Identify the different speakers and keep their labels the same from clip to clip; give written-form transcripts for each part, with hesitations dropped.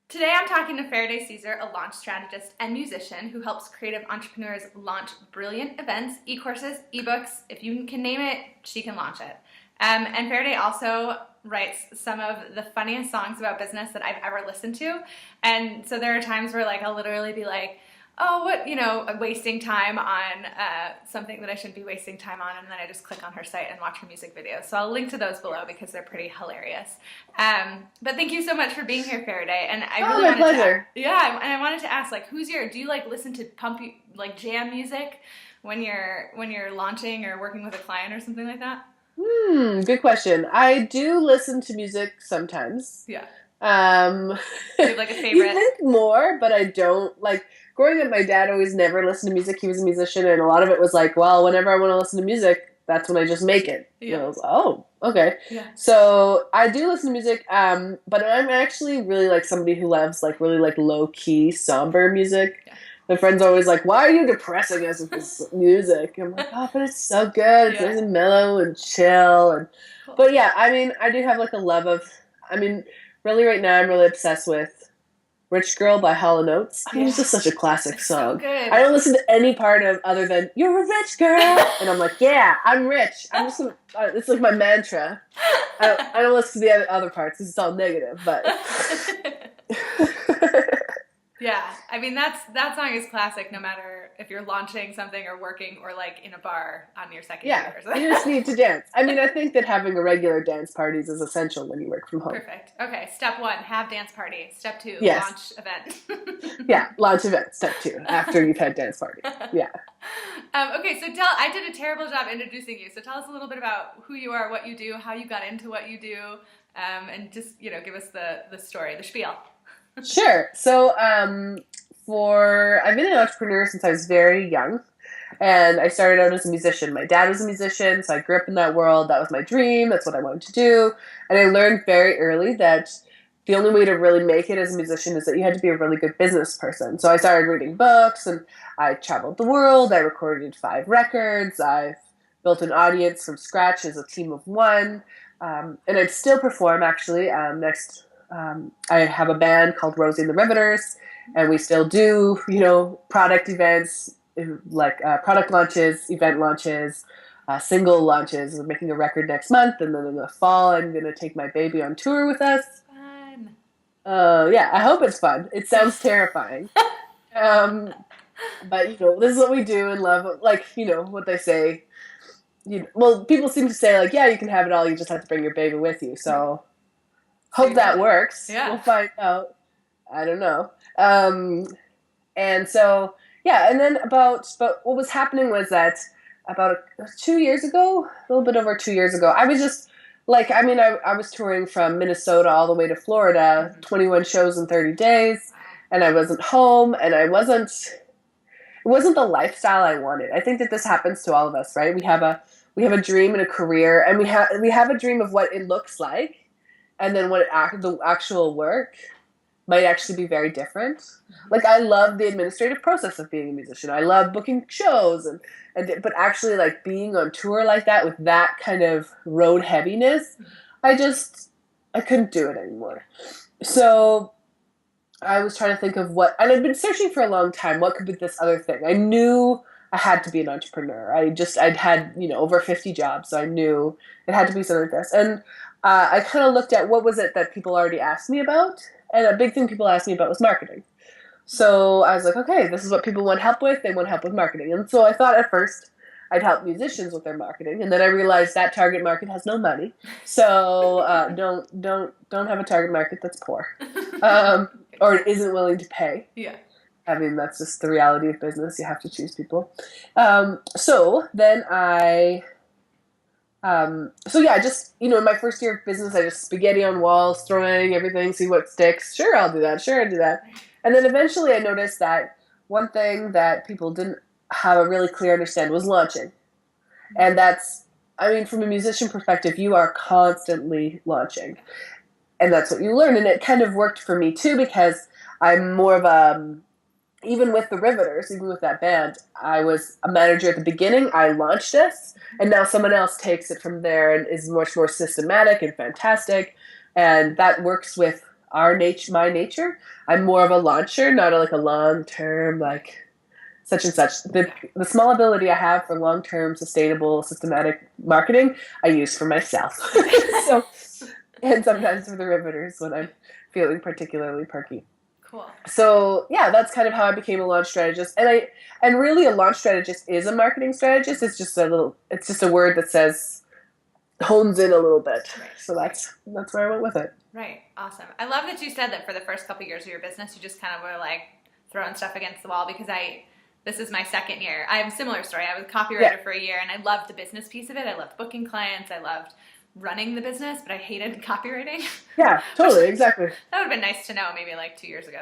Speaker 1: Today I'm talking to Farideh Caesar, a launch strategist and musician who helps creative entrepreneurs launch brilliant events, e-courses, ebooks. If you can name it, she can launch it. And Farideh also writes some of the funniest songs about business that I've ever listened to. And so there are times where I'll literally be like, oh, wasting time on something that I shouldn't be wasting time on, and then I just click on her site and watch her music videos. So I'll link to those below because they're pretty hilarious. But thank you so much for being here, Farideh. And I really
Speaker 2: my pleasure.
Speaker 1: and I wanted to ask, do you listen to jam music when you're launching or working with a client or something like that?
Speaker 2: Good question. I do listen to music sometimes.
Speaker 1: Yeah.
Speaker 2: Do
Speaker 1: you have a favorite?
Speaker 2: You think more, but I don't. Growing up, my dad always never listened to music. He was a musician, and a lot of it was whenever I want to listen to music, that's when I just make it.
Speaker 1: Yeah.
Speaker 2: And I was oh, okay.
Speaker 1: Yeah.
Speaker 2: So I do listen to music, but I'm actually really somebody who loves really low-key, somber music. Yeah. My friends are always like, why are you depressing us with this music? I'm like, oh, but it's so good. It's nice and mellow and chill.
Speaker 1: Cool.
Speaker 2: But yeah, I do have a love of, really right now I'm really obsessed with Rich Girl by Hall & Oates. It's just such a classic song.
Speaker 1: So good.
Speaker 2: I don't listen to any part of other than, you're a rich girl. And I'm like, yeah, I'm rich. It's my mantra. I don't listen to the other parts because it's all negative, but...
Speaker 1: Yeah, that song is classic no matter if you're launching something or working or in a bar on your second year or something.
Speaker 2: You just need to dance. I think that having a regular dance parties is essential when you work from home.
Speaker 1: Perfect. Okay, step 1, have dance party. Step 2,
Speaker 2: yes.
Speaker 1: Launch event.
Speaker 2: Yeah, launch event. Step 2, after you've had dance party. Yeah.
Speaker 1: Okay, so I did a terrible job introducing you. So tell us a little bit about who you are, what you do, how you got into what you do, and just give us the story, the spiel.
Speaker 2: Sure. So, I've been an entrepreneur since I was very young, and I started out as a musician. My dad was a musician, so I grew up in that world. That was my dream. That's what I wanted to do. And I learned very early that the only way to really make it as a musician is that you had to be a really good business person. So I started reading books, and I traveled the world. I recorded 5 records. I've built an audience from scratch as a team of 1. And I still perform, actually. I have a band called Rosie and the Riveters, and we still do, product events, product launches, event launches, single launches. We're making a record next month, and then in the fall, I'm going to take my baby on tour with us.
Speaker 1: Fun.
Speaker 2: Yeah, I hope it's fun. It sounds terrifying. But, this is what we do and love. What they say. People seem to say, yeah, you can have it all. You just have to bring your baby with you. So... hope that works.
Speaker 1: Yeah.
Speaker 2: We'll find out. I don't know. And so, yeah, and then but what was happening was that about 2 years ago, a little bit over 2 years ago, I was just I was touring from Minnesota all the way to Florida, 21 shows in 30 days, and I wasn't home, and it wasn't the lifestyle I wanted. I think that this happens to all of us, right? We have a dream and a career, and we have a dream of what it looks like. And then the actual work might actually be very different. I love the administrative process of being a musician. I love booking shows, but actually being on tour like that with that kind of road heaviness, I couldn't do it anymore. So I was trying to think of and I'd been searching for a long time, what could be this other thing? I knew I had to be an entrepreneur. I'd had, over 50 jobs, so I knew it had to be something like this. And I kind of looked at what was it that people already asked me about, and a big thing people asked me about was marketing. So I was like, okay, this is what people want help with. They want help with marketing. And so I thought at first I'd help musicians with their marketing, and then I realized that target market has no money. So don't have a target market that's poor or isn't willing to pay.
Speaker 1: Yeah.
Speaker 2: That's just the reality of business. You have to choose people. So then in my first year of business, I just spaghetti on walls, throwing everything, see what sticks. Sure, I'll do that. Sure, I'll do that. And then eventually I noticed that one thing that people didn't have a really clear understanding was launching. And that's, from a musician perspective, you are constantly launching. And that's what you learn. And it kind of worked for me too, because I'm more of even with the Riveters, even with that band, I was a manager at the beginning. I launched us, and now someone else takes it from there and is much more systematic and fantastic. And that works with my nature. I'm more of a launcher, not a long-term, such and such. The small ability I have for long-term, sustainable, systematic marketing, I use for myself. So, and sometimes for the riveters when I'm feeling particularly perky.
Speaker 1: Cool.
Speaker 2: So yeah, that's kind of how I became a launch strategist. And really a launch strategist is a marketing strategist. It's just a word that says hones in a little bit.
Speaker 1: Right.
Speaker 2: So that's where I went with it.
Speaker 1: Right. Awesome. I love that you said that for the first couple of years of your business, you just kind of were like throwing stuff against the wall, because this is my second year. I have a similar story. I was a copywriter for a year, and I loved the business piece of it. I loved booking clients. I loved running the business, but I hated copywriting.
Speaker 2: Yeah, totally, exactly.
Speaker 1: That would have been nice to know maybe like 2 years ago,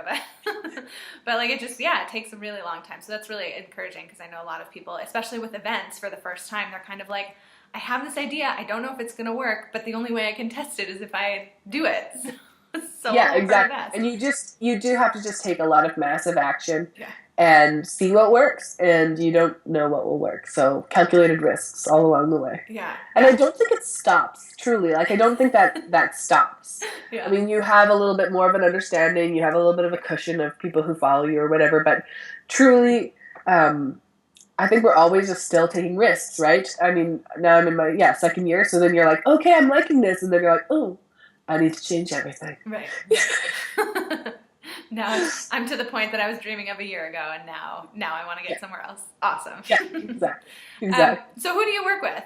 Speaker 1: but like it takes a really long time. So that's really encouraging, because I know a lot of people, especially with events for the first time, they're kind of like, I have this idea, I don't know if it's going to work, but the only way I can test it is if I do it. So
Speaker 2: yeah, exactly. And you do have to just take a lot of massive action. And see what works, and you don't know what will work. So calculated risks all along the way.
Speaker 1: Yeah.
Speaker 2: And I don't think it stops, truly. Like, I don't think that stops.
Speaker 1: Yeah.
Speaker 2: I mean, you have a little bit more of an understanding, you have a little bit of a cushion of people who follow you or whatever, but truly, I think we're always just still taking risks, right? I mean, now I'm in my, second year, so then you're like, okay, I'm liking this, and then you're like, oh, I need to change everything.
Speaker 1: Right. Now I'm to the point that I was dreaming of a year ago, and now I want to get somewhere else. Awesome.
Speaker 2: Yeah, exactly.
Speaker 1: So who do you work with?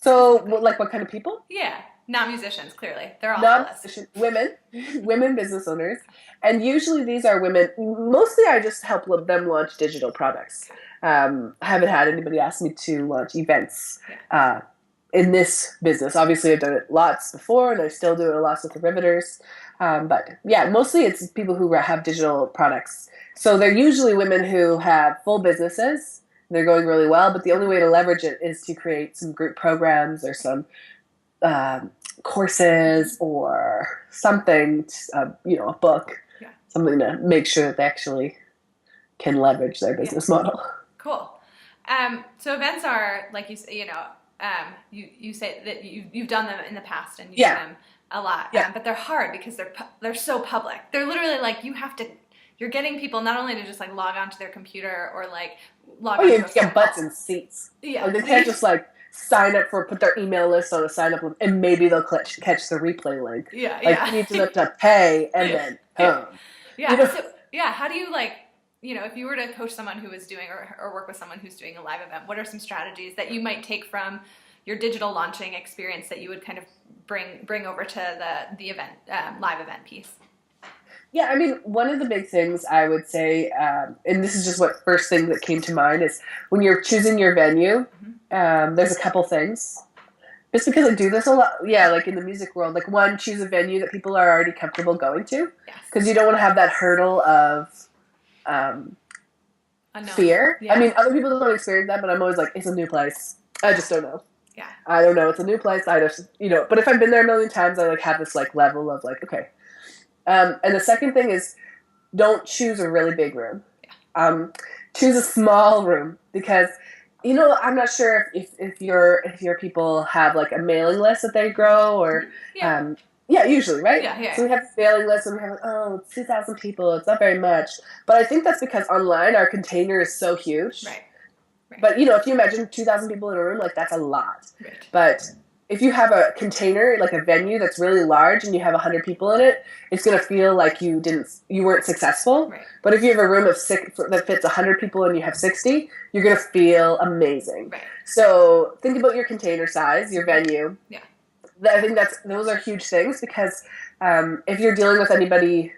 Speaker 2: So, what kind of people?
Speaker 1: Yeah, not musicians, clearly. They're all
Speaker 2: non-musicians, women business owners. And usually these are women. Mostly I just help them launch digital products. I haven't had anybody ask me to launch events in this business. Obviously, I've done it lots before, and I still do it a lot with the riveters. But yeah, mostly it's people who have digital products. So they're usually women who have full businesses. They're going really well, but the only way to leverage it is to create some group programs or some courses or something, a book, something to make sure that they actually can leverage their business model.
Speaker 1: Cool. So events are, like you say, you say that you've done them in the past and you do them a lot, but they're hard because they're so public. They're literally like you're getting people not only to just like log onto their computer or like log on.
Speaker 2: You have to get butts and seats.
Speaker 1: Yeah,
Speaker 2: like, they can't just like sign up put their email list on a sign up list, and maybe they'll catch the replay link. You need to pay and then come.
Speaker 1: How do you if you were to coach someone who is doing or work with someone who's doing a live event, what are some strategies that you might take from your digital launching experience that you would kind of bring over to the event live event piece?
Speaker 2: Yeah, I mean, one of the big things I would say, and this is just what first thing that came to mind, is when you're choosing your venue, there's a couple things. Just because I do this a lot, like in the music world, like one, choose a venue that people are already comfortable going to, because you don't want to have that hurdle of fear. Yeah. I mean, other people don't experience that, but I'm always like, it's a new place. I just don't know.
Speaker 1: Yeah.
Speaker 2: I don't know. It's a new place. I just, but if I've been there a million times, I have this level of okay. And the second thing is, don't choose a really big room. Yeah. Choose a small room, because, I'm not sure if your people have a mailing list that they grow or, usually, right? Yeah. So we have a mailing list and we have 2,000 people. It's not very much, but I think that's because online our container is so huge.
Speaker 1: Right.
Speaker 2: But if you imagine 2,000 people in a room, that's a lot.
Speaker 1: Right.
Speaker 2: But if you have a container, a venue that's really large and you have 100 people in it, it's going to feel like you weren't successful. Right. But if you have a room of 6 that fits 100 people and you have 60, you're going to feel amazing. Right. So think about your container size, your venue. Yeah. I think those are huge things, because if you're dealing with anybody,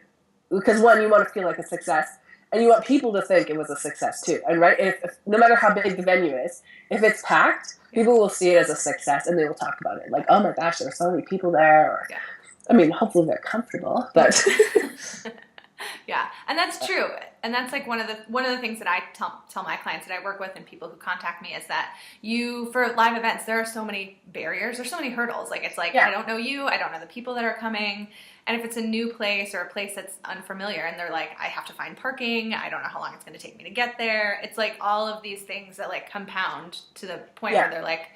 Speaker 2: because one, you want to feel like a success, and you want people to think it was a success too. And right, if no matter how big the venue is, if it's packed, people will see it as a success and they will talk about it. Like, oh my gosh, there are so many people there. Or, I mean, hopefully they're comfortable, but
Speaker 1: yeah, and that's true. And that's one of the things that I tell my clients that I work with and people who contact me is that for live events, there are so many barriers, there's so many hurdles. It's I don't know you, I don't know the people that are coming. And if it's a new place or a place that's unfamiliar and they're like, I have to find parking, I don't know how long it's going to take me to get there. It's all of these things that compound to the point where they're like,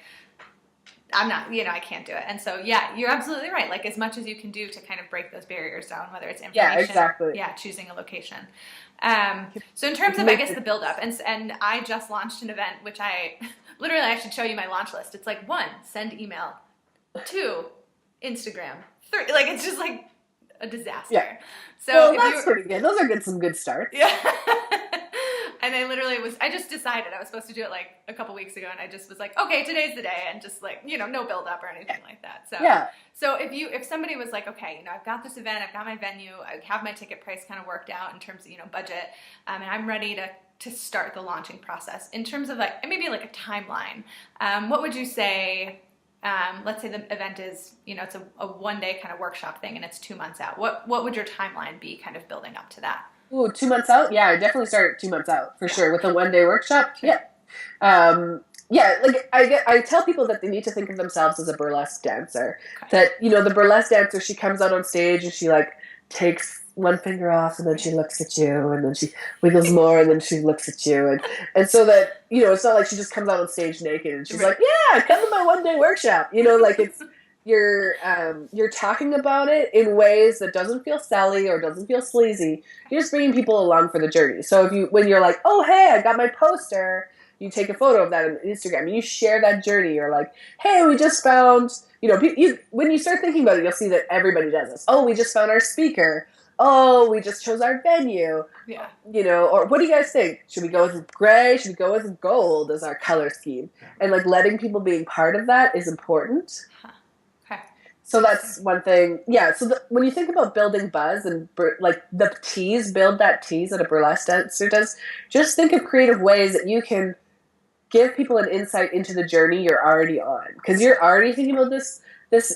Speaker 1: I'm not, I can't do it. And so, yeah, you're absolutely right. Like, as much as you can do to kind of break those barriers down, whether it's information,
Speaker 2: Yeah, exactly.
Speaker 1: choosing a location. So in terms of, I guess, the build up, and I just launched an event, which I should show you my launch list. It's like 1, send email, 2, Instagram, 3, like, it's just like a disaster.
Speaker 2: Yeah.
Speaker 1: So
Speaker 2: well, that's pretty good. Those are some good starts.
Speaker 1: Yeah. And I just decided I was supposed to do it like a couple weeks ago, and I just was like, okay, today's the day, and just like, no build up or anything like that. So, so if somebody was like, okay, I've got this event, I've got my venue, I have my ticket price kind of worked out in terms of, budget, and I'm ready to start the launching process in terms of like, maybe like a timeline, what would you say, let's say the event is, it's a 1-day kind of workshop thing and it's 2 months out. What would your timeline be kind of building up to that?
Speaker 2: Ooh, 2 months out? Yeah, I definitely start 2 months out for sure with a 1-day workshop. Sure. Yeah. Like I tell people that they need to think of themselves as a burlesque dancer. Okay. That, the burlesque dancer, she comes out on stage and she like takes one finger off and then she looks at you and then she wiggles more and then she looks at you. And so that, it's not like she just comes out on stage naked and she's like, yeah, come to my 1-day workshop. Like it's, you're talking about it in ways that doesn't feel silly or doesn't feel sleazy. You're just bringing people along for the journey. So when you're like, oh, hey, I got my poster, you take a photo of that on Instagram and you share that journey. You're like, hey, we just found, when you start thinking about it, you'll see that everybody does this. Oh, we just found our speaker. Oh, we just chose our venue.
Speaker 1: Yeah.
Speaker 2: Or what do you guys think? Should we go with gray? Should we go with gold as our color scheme? And like letting people being part of that is important.
Speaker 1: Huh. Okay.
Speaker 2: So that's one thing. Yeah. So when you think about building buzz and like the tease, build that tease that a burlesque dancer does, just think of creative ways that you can give people an insight into the journey you're already on. Because you're already thinking about this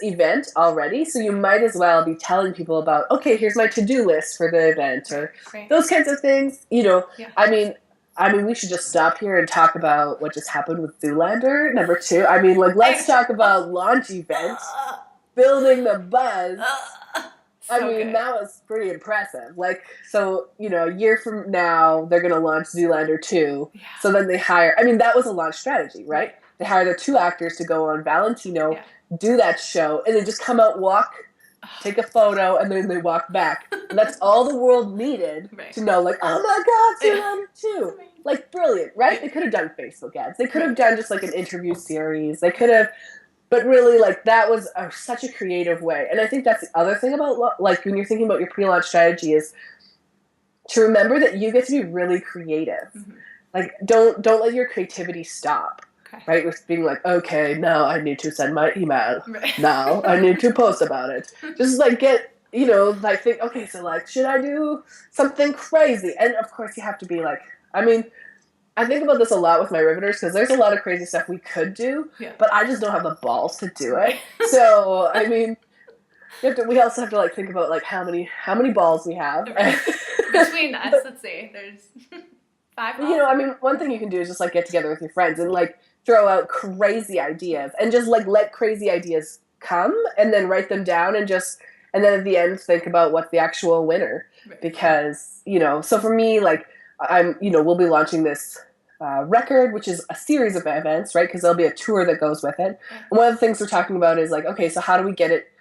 Speaker 2: event already, so you might as well be telling people about, okay, here's my to-do list for the event, or those kinds of things. Yeah. I mean, we should just stop here and talk about what just happened with Zoolander, number 2. I mean, like, let's talk about launch events, building the buzz. That was pretty impressive. Like, so, a year from now, they're going to launch Zoolander 2. Yeah. So then they hire, that was a launch strategy, right? They hire their 2 actors to go on Valentino, do that show, and then just come out, walk, take a photo, and then they walk back. And that's all the world needed to know, like, oh my God, Zoolander 2. Like, brilliant, right? They could have done Facebook ads. They could have done just like an interview series. They could have, but really, like, that was such a creative way. And I think that's the other thing about, like, when you're thinking about your pre-launch strategy is to remember that you get to be really creative. Mm-hmm. Like, don't let your creativity stop. Okay. Right? With being like, okay, now I need to send my email. Right. Now I need to post about it. Just like think, okay, so like, should I do something crazy? And of course you have to be like, I think about this a lot with my riveters because there's a lot of crazy stuff we could do, but I just don't have the balls to do it. So, we also have to like think about like how many balls we have.
Speaker 1: Between us, let's see, there's 5 balls.
Speaker 2: One thing you can do is just like get together with your friends and like throw out crazy ideas and just like let crazy ideas come and then write them down and then at the end think about what's the actual winner. Right. Because, so for me, like we'll be launching this record, which is a series of events, right? Because there'll be a tour that goes with it. And one of the things we're talking about is like, okay, so how do we get it,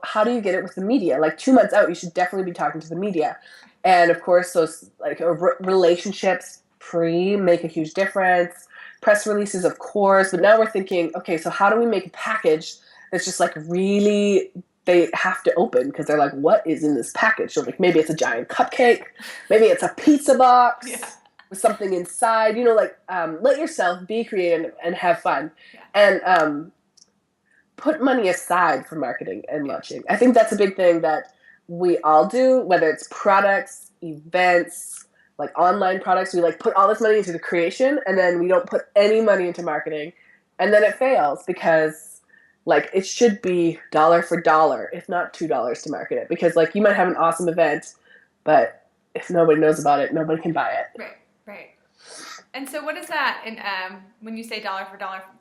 Speaker 2: how do you get it with the media? Like 2 months out, you should definitely be talking to the media. And of course, those like relationships make a huge difference. Press releases, of course, but now we're thinking, okay, so how do we make a package that's just like really, they have to open because they're like, what is in this package? So like maybe it's a giant cupcake, maybe it's a pizza box with something inside, let yourself be creative and have fun. Yeah. And put money aside for marketing and launching. I think that's a big thing that we all do, whether it's products, events, like online products. We like put all this money into the creation and then we don't put any money into marketing, and then it fails because like it should be dollar for dollar, if not $2 to market it, because like you might have an awesome event, but if nobody knows about it, nobody can buy it.
Speaker 1: Right. And so what is that in, when you say dollar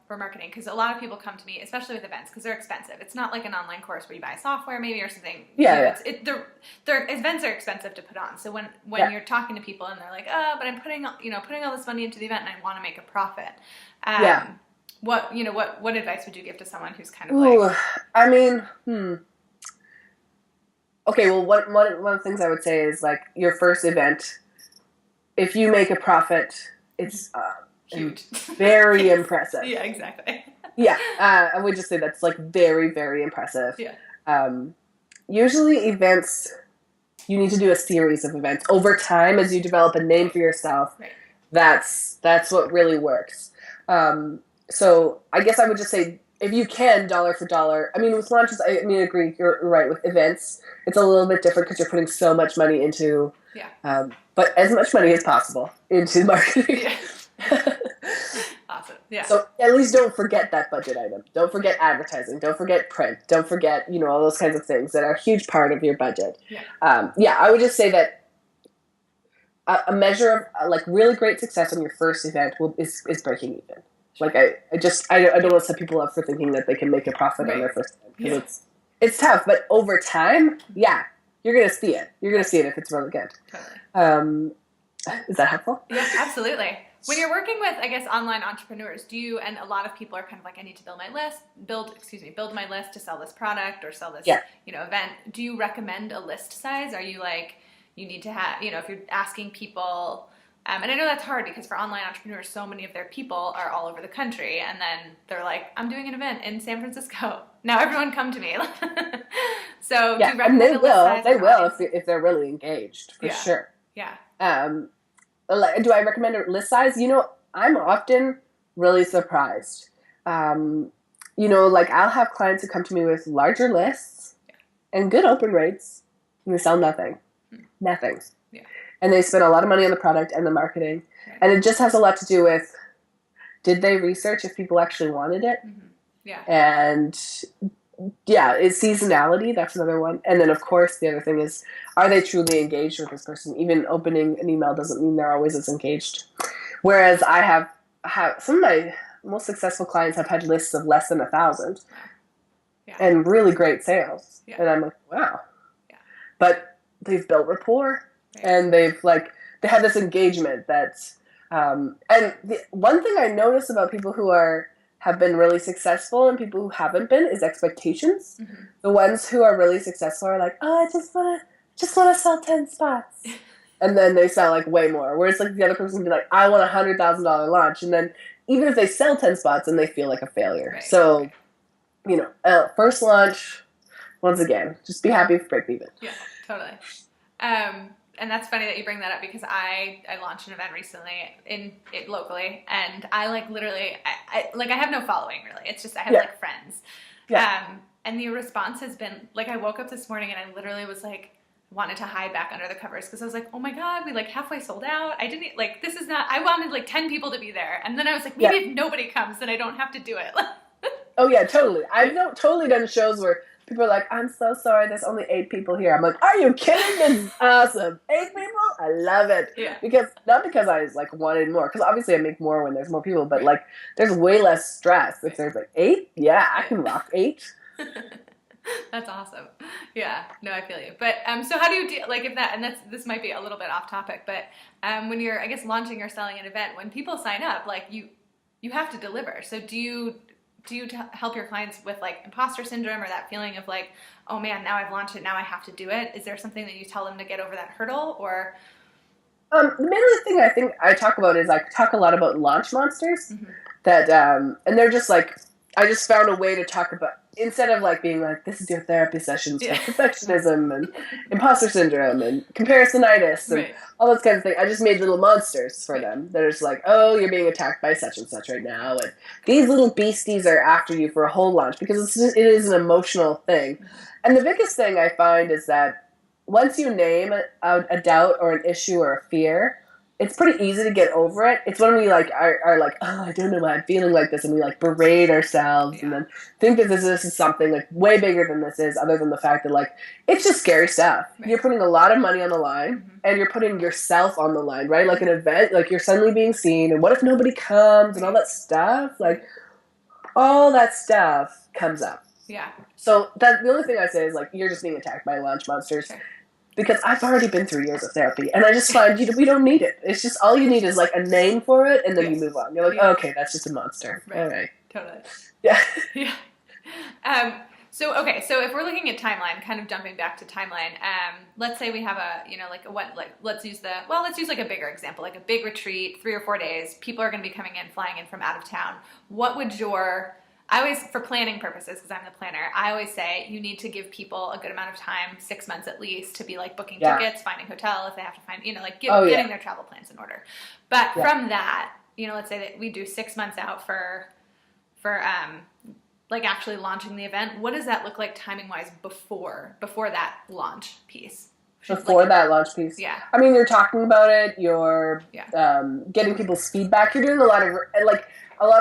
Speaker 1: for marketing? Because a lot of people come to me, especially with events, because they're expensive. It's not like an online course where you buy software maybe or something. Their events are expensive to put on. So when you're talking to people and they're like, oh, but I'm putting all this money into the event and I want to make a profit. what advice would you give to someone who's kind of
Speaker 2: Ooh,
Speaker 1: like,
Speaker 2: I mean, okay, well, one of the things I would say is like your first event, if you make a profit, it's
Speaker 1: huge,
Speaker 2: very impressive.
Speaker 1: Yeah, exactly.
Speaker 2: Yeah, I would just say that's like very, very impressive.
Speaker 1: Yeah.
Speaker 2: Usually events, you need to do a series of events over time as you develop a name for yourself.
Speaker 1: Right.
Speaker 2: That's what really works. So I guess I would just say, if you can, dollar for dollar. I mean, with launches, I agree, you're right. With events, it's a little bit different because you're putting so much money into, but as much money as possible into marketing.
Speaker 1: Yeah. Awesome. Yeah.
Speaker 2: So at least don't forget that budget item. Don't forget advertising. Don't forget print. Don't forget, all those kinds of things that are a huge part of your budget.
Speaker 1: Yeah.
Speaker 2: I would just say that a measure of like really great success on your first event is breaking even. Like I don't want to set people up for thinking that they can make a profit on their first event, because it's tough. But over time, you're gonna see it. You're gonna see it if it's really good.
Speaker 1: Totally.
Speaker 2: Is that helpful?
Speaker 1: Yeah, absolutely. When you're working with, I guess, online entrepreneurs, and a lot of people are kind of like, I need to build my list to sell this product or sell this, event. Do you recommend a list size? Are you like, you need to have, if you're asking people, and I know that's hard because for online entrepreneurs, so many of their people are all over the country, and then they're like, I'm doing an event in San Francisco. Now everyone come to me. So do you recommend a list size?
Speaker 2: They will if they're really engaged, for sure.
Speaker 1: Yeah.
Speaker 2: Do I recommend a list size? I'm often really surprised. Like I'll have clients who come to me with larger lists and good open rates, and they sell nothing. Nothing.
Speaker 1: Yeah.
Speaker 2: And they spend a lot of money on the product and the marketing. Right. And it just has a lot to do with, did they research if people actually wanted it?
Speaker 1: Mm-hmm. Yeah.
Speaker 2: And it's seasonality. That's another one. And then, of course, the other thing is, are they truly engaged with this person? Even opening an email doesn't mean they're always as engaged. Whereas I have some of my most successful clients have had lists of less than 1,000 and really great sales. Yeah. And I'm like, wow. Yeah. But they've built rapport and they have this engagement that's, and the one thing I notice about people who have been really successful and people who haven't been is expectations. Mm-hmm. The ones who are really successful are like, oh, I just want to sell 10 spots. And then they sell like way more. Whereas like the other person can be like, I want $100,000 launch. And then even if they sell 10 spots, then they feel like a failure. Right. So, first launch, once again, just be happy if break even.
Speaker 1: Yeah, totally. And that's funny that you bring that up because I launched an event recently locally, and I like literally I have no following really. It's just I have like friends. Yeah. And the response has been like, I woke up this morning and I literally was like wanted to hide back under the covers because I was like, oh my god, we like halfway sold out. I didn't like this is not. I wanted like 10 people to be there, and then I was like, maybe if nobody comes, then I don't have to do it.
Speaker 2: Oh yeah, totally. I've totally done shows where people are like, I'm so sorry, there's only 8 people here. I'm like, are you kidding? This is awesome. 8 people? I love it. Yeah. Not because I like wanted more, because obviously I make more when there's more people, but like there's way less stress if there's like 8. Yeah, I can rock 8.
Speaker 1: That's awesome. Yeah, no, I feel you. But so how do you like if that, and this might be a little bit off topic, but when you're, I guess, launching or selling an event, when people sign up, like you have to deliver. So do you help your clients with like imposter syndrome or that feeling of like, oh man, now I've launched it, now I have to do it? Is there something that you tell them to get over that hurdle, or?
Speaker 2: The main thing I think I talk about is I talk a lot about launch monsters. Mm-hmm. That and they're just like, I just found a way to talk about, instead of like being like, this is your therapy sessions for perfectionism and imposter syndrome and comparisonitis and all those kinds of things. I just made little monsters for them that are just like, oh, you're being attacked by such and such right now, and these little beasties are after you for a whole launch, because it is an emotional thing. And the biggest thing I find is that once you name a doubt or an issue or a fear, it's pretty easy to get over it. It's when we like are like, oh, I don't know why I'm feeling like this, and we like berate ourselves and then think that this is something like way bigger than this is, other than the fact that like it's just scary stuff. Right. You're putting a lot of money on the line, and you're putting yourself on the line, right? Like an event, like you're suddenly being seen, and what if nobody comes and all that stuff? Like all that stuff comes up. Yeah. So the only thing I say is like, you're just being attacked by launch monsters. Sure. Because I've already been through years of therapy, and I just find we don't need it. It's just all you need is like a name for it, and then you move on. You're like, oh, okay, that's just a monster. Right. All right.
Speaker 1: Totally.
Speaker 2: Yeah.
Speaker 1: Yeah. So if we're looking at timeline, kind of jumping back to timeline, let's say we have let's use like a bigger example, like a big retreat, 3 or 4 days. People are going to be flying in from out of town. What would I always, for planning purposes, because I'm the planner, I always say you need to give people a good amount of time, 6 months at least, to be like booking tickets, finding hotel if they have to find, getting their travel plans in order. But from that, let's say that we do 6 months out for like actually launching the event. What does that look like timing wise before that launch piece?
Speaker 2: That launch piece.
Speaker 1: Yeah.
Speaker 2: I mean, you're talking about it. You're getting people's feedback. You're doing a lot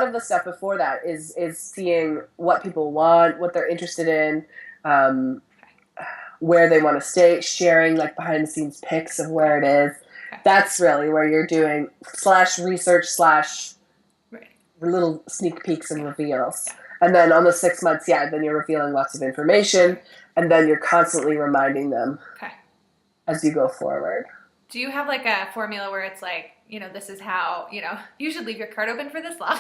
Speaker 2: of the stuff before that is seeing what people want, what they're interested in, where they want to stay, sharing like behind the scenes pics of where it is. Okay. That's really where you're doing /research / little sneak peeks and reveals. Yeah. And then on the 6 months, then you're revealing lots of information, and then you're constantly reminding them as you go forward.
Speaker 1: Do you have like a formula where it's like, this is how, you should leave your card open for this long?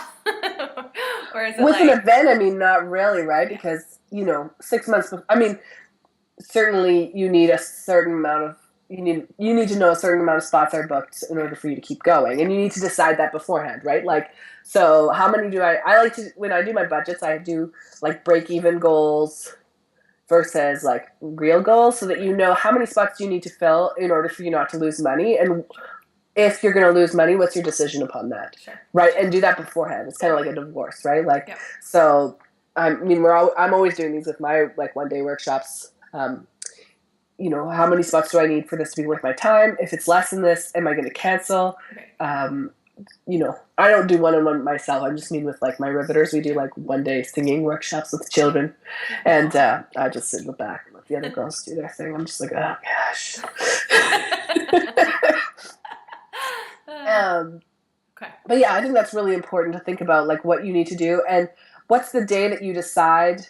Speaker 1: Or is it
Speaker 2: with an event, I mean, not really, right? Because, 6 months, certainly you need a certain amount of, you need to know a certain amount of spots are booked in order for you to keep going. And you need to decide that beforehand, right? Like, so how many do I like to, when I do my budgets, I do like break-even goals versus like real goals, so that you know how many spots do you need to fill in order for you not to lose money. And if you're going to lose money, what's your decision upon that? Sure. Right? And do that beforehand. It's kind of like a divorce, right? Like, so, I mean, I'm always doing these with my like 1-day workshops. How many spots do I need for this to be worth my time? If it's less than this, am I going to cancel? Okay. I don't do one-on-one myself. I just mean with like my riveters. We do like 1-day singing workshops with children, and I just sit in the back and let the other girls do their thing. I'm just like, oh gosh. Okay. But yeah, I think that's really important to think about, like what you need to do, and what's the day that you decide,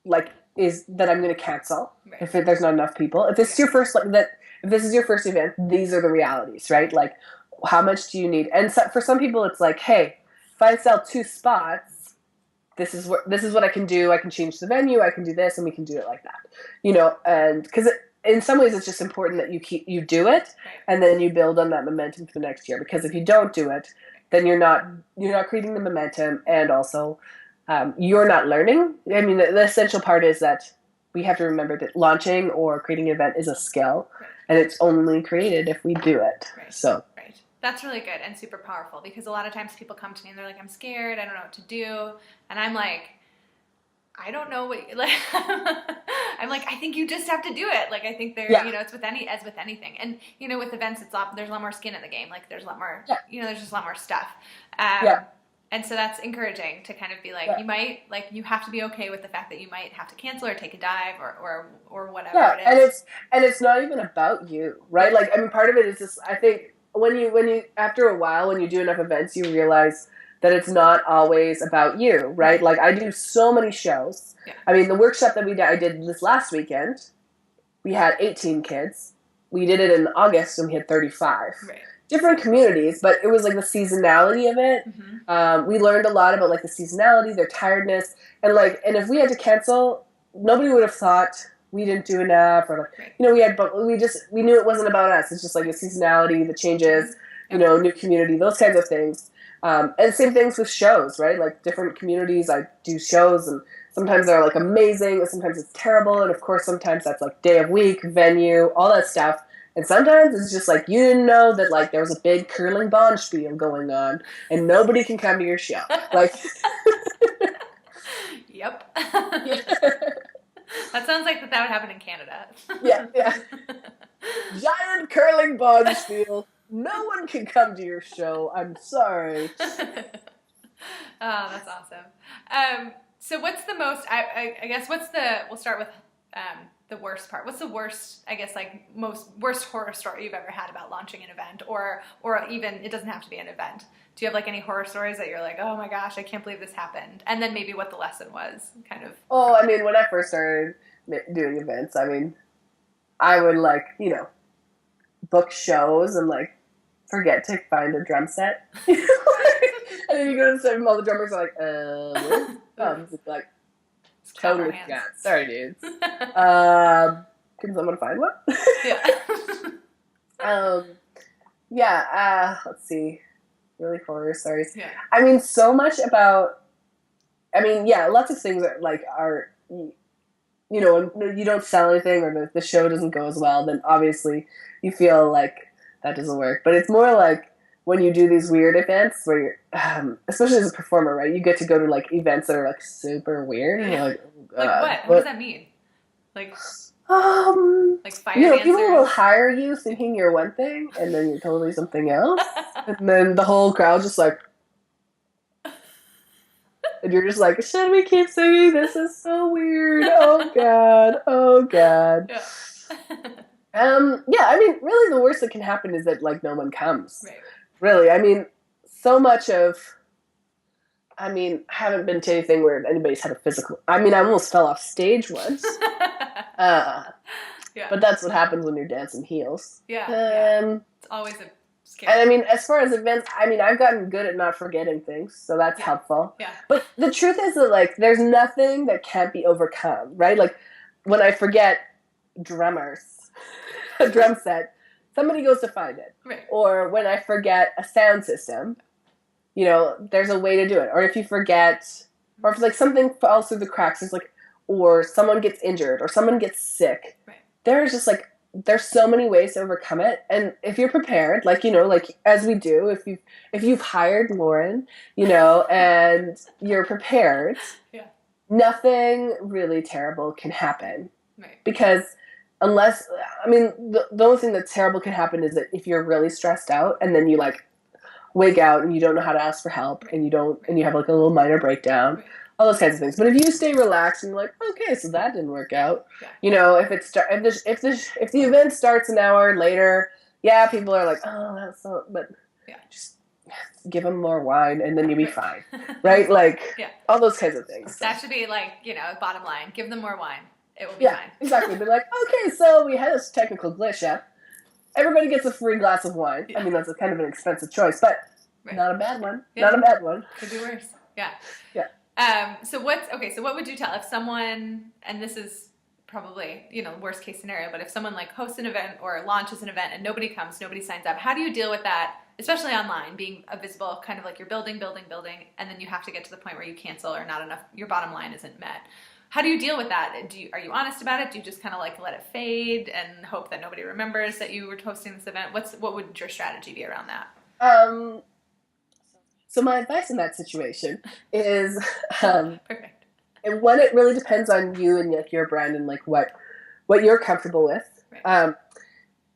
Speaker 2: like, is that I'm going to cancel if there's not enough people. If this is your first, if this is your first event, these are the realities, right? Like, how much do you need? And so, for some people, it's like, hey, if I sell 2 spots, this is what I can do. I can change the venue. I can do this, and we can do it like that, and because in some ways, it's just important that you do it, and then you build on that momentum for the next year. Because if you don't do it, then you're not creating the momentum, and also you're not learning. I mean, the essential part is that we have to remember that launching or creating an event is a skill, and it's only created if we do it. Right. So.
Speaker 1: That's really good and super powerful, because a lot of times people come to me and they're like, I'm scared, I don't know what to do. And I'm like, I don't know what, like, I'm like, I think you just have to do it. Like, I think it's with anything. And, with events, there's a lot more skin in the game. Like, there's a lot more, there's just a lot more stuff. And so that's encouraging to kind of be like, you might, like, you have to be okay with the fact that you might have to cancel or take a dive or whatever it is.
Speaker 2: And it's not even about you, right? Like, I mean, part of it is just, I think, when you after a while, when you do enough events, you realize that it's not always about you, right? Like, I do so many shows. Yeah. I mean, the workshop that I did this last weekend, we had 18 kids. We did it in August, and we had 35. Right. Different communities, but it was like the seasonality of it. Mm-hmm. We learned a lot about like the seasonality, their tiredness, and if we had to cancel, nobody would have thought we didn't do enough, or we knew it wasn't about us. It's just like the seasonality, the changes, new community, those kinds of things. And same things with shows, right? Like, different communities, I do shows, and sometimes they're like amazing, and sometimes it's terrible, and of course sometimes that's like day of week, venue, all that stuff. And sometimes it's just like, you didn't know that like there was a big curling bond spiel going on, and nobody can come to your show. Like,
Speaker 1: yep. That sounds like that would happen in Canada.
Speaker 2: Yeah. Giant curling bond spiel. No one can come to your show. I'm sorry.
Speaker 1: Oh, that's awesome. So what's the most, I guess, we'll start with the worst part. What's the worst, I guess, like, worst horror story you've ever had about launching an event, or even, it doesn't have to be an event. Do you have like any horror stories that you're like, oh my gosh, I can't believe this happened? And then maybe what the lesson was, kind of.
Speaker 2: Oh, I mean, when I first started doing events, I mean, I would book shows and forget to find a drum set. And then you go to the all the drummers are like, where's the drums? It's like, totally forgot. Sorry, dudes. Can someone find one?
Speaker 1: Yeah.
Speaker 2: Let's see. Really horror stories.
Speaker 1: Yeah.
Speaker 2: I mean, so much about. I mean, yeah, lots of things that like are, you know, when you don't sell anything or the show doesn't go as well, then obviously you feel like that doesn't work. But it's more like when you do these weird events where you're, especially as a performer, right? You get to go to like events that are like super weird. And you're like, oh God,
Speaker 1: like what? What does that mean? Like fire
Speaker 2: you know,
Speaker 1: dancers?
Speaker 2: people will hire you thinking you're one thing, and then you're totally something else, and then the whole crowd just like, and you're just like, should we keep singing? This is so weird. Oh God. Oh God.
Speaker 1: Yeah.
Speaker 2: Yeah. I mean, really, the worst that can happen is that like no one comes.
Speaker 1: Right.
Speaker 2: Really, I mean, so much of. I mean, I haven't been to anything where anybody's had a physical. I mean, I almost fell off stage once.
Speaker 1: Yeah.
Speaker 2: But that's what happens when you're dancing heels.
Speaker 1: Yeah. It's always a scary.
Speaker 2: And I mean, as far as events, I mean, I've gotten good at not forgetting things, so that's helpful.
Speaker 1: Yeah.
Speaker 2: But the truth is that, like, there's nothing that can't be overcome, right? Like, when I forget drummers, a drum set, somebody goes to find it.
Speaker 1: Right.
Speaker 2: Or when I forget a sound system, you know, there's a way to do it. Or if you forget, or if, like, something falls through the cracks, it's like, or someone gets injured, or someone gets sick.
Speaker 1: Right.
Speaker 2: There's just, like, there's so many ways to overcome it, and if you're prepared, like, you know, like as we do, if you've hired Lauren, you know, and you're prepared, nothing really terrible can happen,
Speaker 1: right?
Speaker 2: Because unless, I mean, the only thing that's terrible can happen is that if you're really stressed out and then you like wig out and you don't know how to ask for help, and you don't, and you have like a little minor breakdown. All those kinds of things. But if you stay relaxed and you're like, okay, so that didn't work out. Yeah. You know, if the event starts an hour later, yeah, people are like, oh, that's so. But just give them more wine and then you'll be fine, right? Like all those kinds of things. So.
Speaker 1: That should be like, you know, bottom line. Give them more wine. It will be fine.
Speaker 2: Exactly. Be like, okay, so we had this technical glitch. Yeah, everybody gets a free glass of wine. Yeah. I mean, that's a kind of an expensive choice, but not a bad one. Yeah. Not a bad one.
Speaker 1: Could be worse. Yeah.
Speaker 2: Yeah.
Speaker 1: So what would you tell if someone, and this is probably, you know, worst case scenario, but if someone like hosts an event or launches an event and nobody comes, nobody signs up, how do you deal with that, especially online, being a visible, kind of like you're building, and then you have to get to the point where you cancel or not enough, your bottom line isn't met. How do you deal with that? Are you honest about it? Do you just kind of like let it fade and hope that nobody remembers that you were hosting this event? What would your strategy be around that?
Speaker 2: So my advice in that situation is,
Speaker 1: perfect.
Speaker 2: And one, it really depends on you and like your brand and like what you're comfortable with. Right.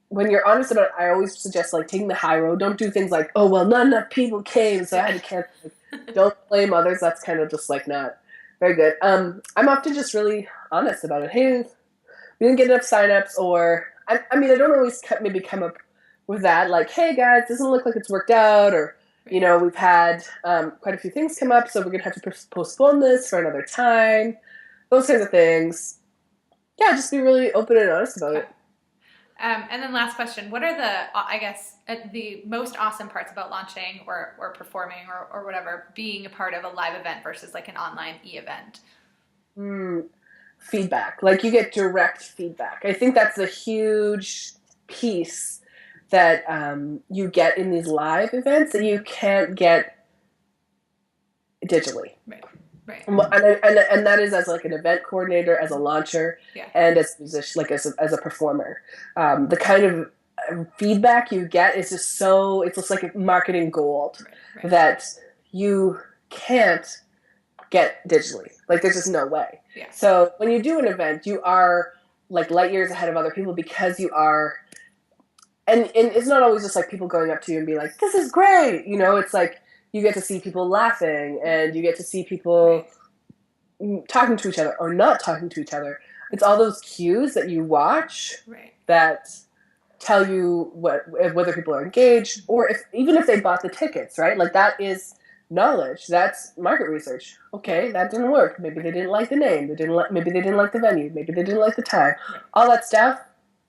Speaker 2: When you're honest about it, I always suggest like taking the high road. Don't do things like, oh well, not enough people came, so I had to cancel. Like, don't blame others. That's kind of just like not very good. I'm often just really honest about it. Hey, we didn't get enough signups, or I mean, I don't always maybe come up with that. Like, hey guys, doesn't look like it's worked out, or. You know, we've had quite a few things come up, so we're going to have to postpone this for another time. Those kinds of things. Yeah, just be really open and honest about it.
Speaker 1: And then last question. What are the most awesome parts about launching or performing or whatever, being a part of a live event versus like an online e-event?
Speaker 2: Feedback. Like you get direct feedback. I think that's a huge piece that you get in these live events that you can't get digitally.
Speaker 1: Right.
Speaker 2: And that is as like an event coordinator, as a launcher, and as a musician, like as a performer. The kind of feedback you get is just so, it's just like marketing gold that you can't get digitally. Like there's just no way. Yeah. So when you do an event, you are like light years ahead of other people because you are. And it's not always just like people going up to you and be like, this is great. You know, it's like you get to see people laughing and you get to see people talking to each other or not talking to each other. It's all those cues that you watch that tell you whether people are engaged or even if they bought the tickets, right? Like that is knowledge. That's market research. Okay, that didn't work. Maybe they didn't like the name. Maybe they didn't like the venue. Maybe they didn't like the time. All that stuff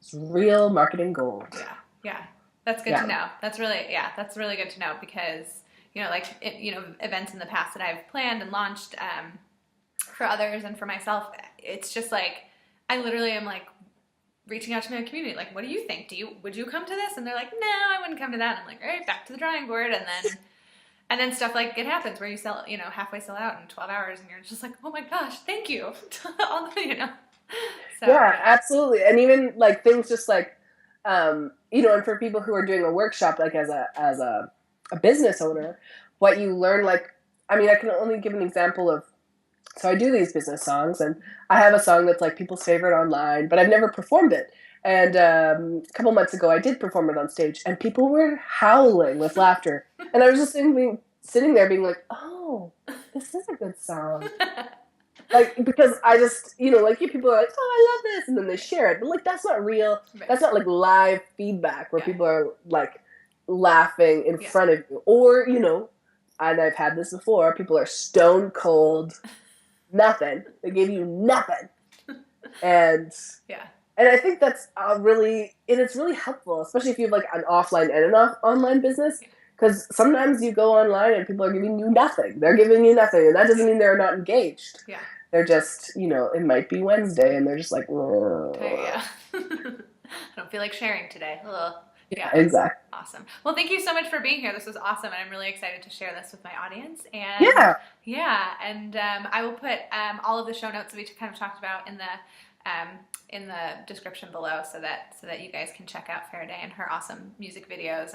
Speaker 2: is real marketing gold.
Speaker 1: Yeah, that's good to know. That's really good to know because, events in the past that I've planned and launched for others and for myself, it's just like, I literally am like reaching out to my community, like, what do you think? Would you come to this? And they're like, no, I wouldn't come to that. And I'm like, all right, back to the drawing board. And then stuff like it happens where you sell, halfway sell out in 12 hours and you're just like, oh my gosh, thank you. So,
Speaker 2: yeah, absolutely. And even like things just like, and for people who are doing a workshop, like as a business owner, what you learn, like, I mean, I can only give an example of, so I do these business songs, and I have a song that's like people's favorite online, but I've never performed it. And a couple months ago, I did perform it on stage, and people were howling with laughter. And I was just sitting there being like, oh, this is a good song. Like, because I just, like people are like, oh, I love this, and then they share it. But like, that's not real.
Speaker 1: Right.
Speaker 2: That's not like live feedback where people are like laughing in front of you. Or, and I've had this before, people are stone cold. Nothing. They gave you nothing. And I think that's it's really helpful, especially if you have like an offline and an online business, because sometimes you go online and people are giving you nothing. They're giving you nothing, and that doesn't mean they're not engaged.
Speaker 1: Yeah.
Speaker 2: They're just, it might be Wednesday, and they're just like,
Speaker 1: yeah. I don't feel like sharing today. Ugh.
Speaker 2: Yeah, exactly.
Speaker 1: Awesome. Well, thank you so much for being here. This was awesome, and I'm really excited to share this with my audience. And and I will put all of the show notes that we kind of talked about in the description below, so that you guys can check out Farideh and her awesome music videos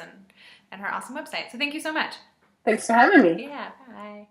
Speaker 1: and her awesome website. So thank you so much.
Speaker 2: Thanks for having me.
Speaker 1: Yeah. Bye.